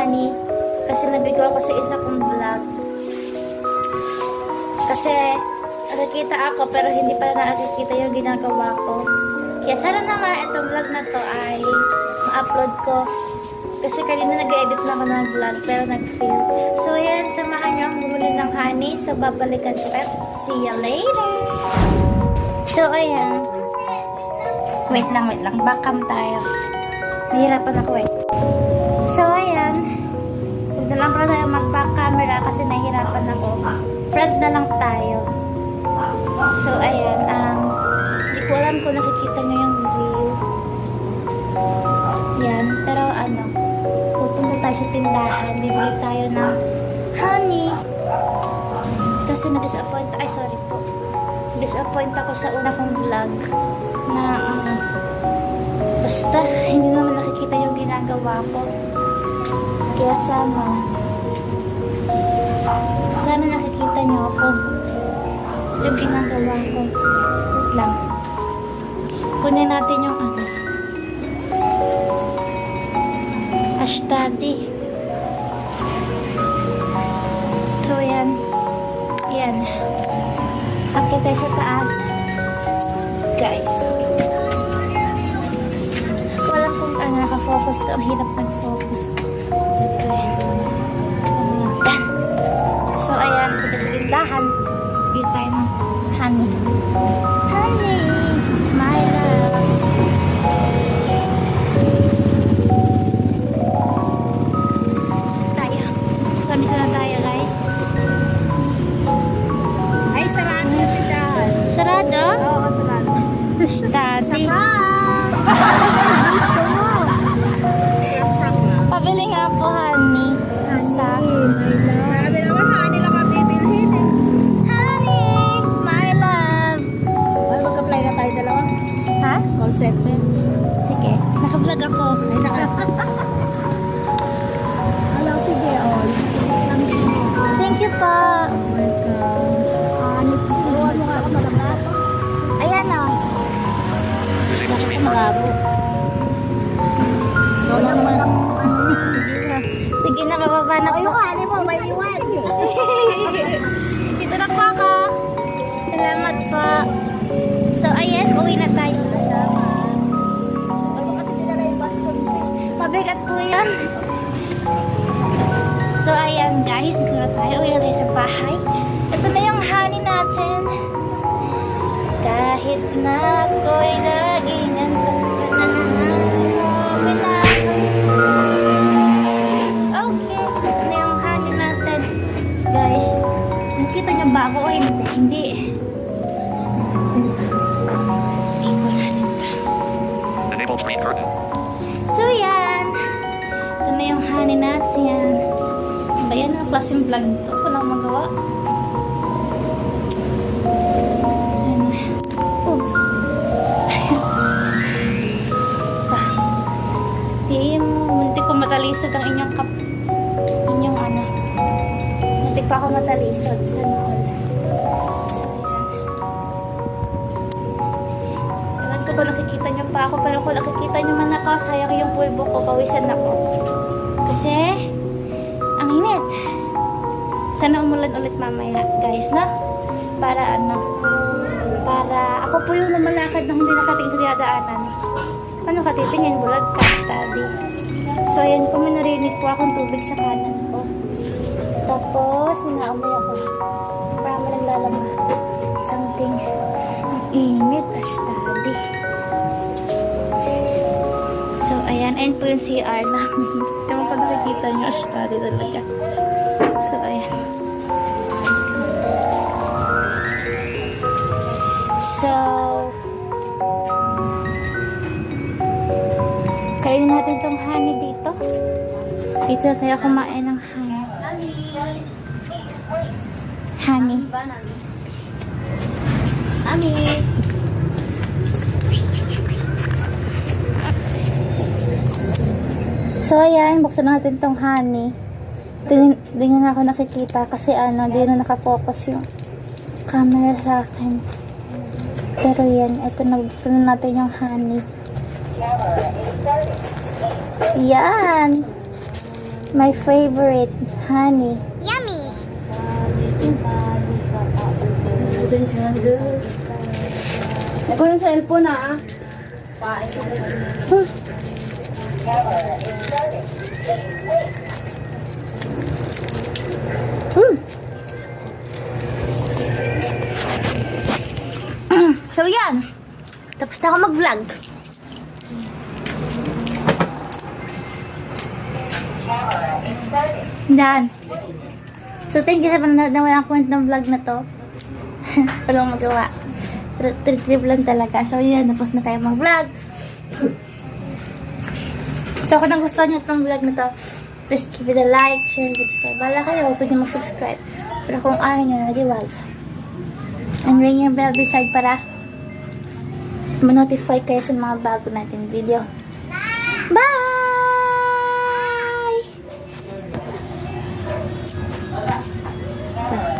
honey. Kasi nabigo ako sa isa kong vlog. Kasi nakikita ako pero hindi pa nakikita yung ginagawa ko. Kaya sana naman itong vlog na to ay ma-upload ko. Kasi kanina nag-edit na ako ng vlog pero nag-fail. So yan, samahan nyo ang bumuli ng honey. So babalikan ko kayo. See you later! So ayan. Wait lang. Backcam tayo. Nahirapan ako eh. So ayan. Huwag na lang pala tayo mag-back camera kasi nahihirapan ako. Front na lang tayo. So ayan. Hindi ko alam kung nakikita nyo yung view. Yan. Pero pupunta tayo sa tindahan. Bibili tayo ng honey. Kasi na-disappoint. Ay, sorry po. Disappoint ako sa una kong vlog na basta hindi naman nakikita yung ginagawa ko. Kaya sana nakikita niyo ako yung ginagawa ko. Wait lang. Kunin natin yung study. So yan. Akit tayo sa taas. Guys. Walang kung nakafocus to. Ang hirap mag-focus. So, ayan. Punta sa tindahan. Bili tayo ng honey. Honey! My love! Tayo. So, dito na tayo, guys. Sarado? Oo, sarado. Study. Pabili nga po, honey. Isa. Sabi naman, honey lang ang bibilhin eh. Honey, my love. Ay, mag-apply na tayo dalawa. Ha? Call center. Sige. Naka-vlog ako. Hello, sige. Thank you po. Turuan mo nga ako malapit. Ayan o. Ako malabo. Gawin naman ang sige na. Sige na, bababa na po. Honey mo, may iwan. Dito na po ako. Salamat po. So, ayan. Uwi na tayo. Ano kasi dinala yung basket? Mabigat po yan. So, ayan guys. Dito na tayo. Uwi na tayo sa bahay. Ito na yung honey natin. Kahit na ako'y laging nandun ka na. Okay. Ito na yung honey natin. Guys. Nakita niyo ba ako o hindi? Hindi. Sige ko natin ito. Enable screen curtain. So, yan. Ito na yung honey natin. Ba yan? Ang klaseng vlog to. Walang magawa. Di mo, muntik ko matalisod ang inyong muntik pa ako matalisod sa noon. So, ayan. Ewan ko kung nakikita nyo pa ako, pero kung nakikita nyo man ako, sayang yung pulbo ko, pawisan ako. Kasi, ang init. Sana umulan ulit mamaya, guys, no? Para ako po yung lumalakad na hindi nakatingin sa dinadaanan. Ano ka titingin? Bulag ka, study. So, ayan po, may narinig po akong tubig sa kanan ko. Tapos, may naamoy ako. Parang may naglalaba. Something. Ang init, study. So, ayan. Ayan po yung CR namin. Kaya pag nakikita nyo, study talaga. So, ayan. So, kainin natin tong honey dito. Dito na tayo kumain ng honey. Honey. Honey. So, ayan. Buksan natin tong honey. Di nga ako nakikita kasi di na nakafocus yung camera sa akin. Pero yan, ito na, buksan na natin yung honey. Yan. My favorite, honey. Yummy! Ako yung cellphone ah. Pain ko. So yan. Tapos na ako mag-vlog. Yan. So thank you sa panonood na walang kwent ng vlog na to. Walang magawa. Trip lang talaga. So yan, tapos na tayo mag-vlog. So kung nagustuhan nyo itong vlog na to, please give it a like, share, subscribe. Bala kayo, huwag nyo mag-subscribe. Pero kung ayaw nyo, di wag. And ring your bell beside para ma-notify kayo sa mga bago natin video. Bye! Ito.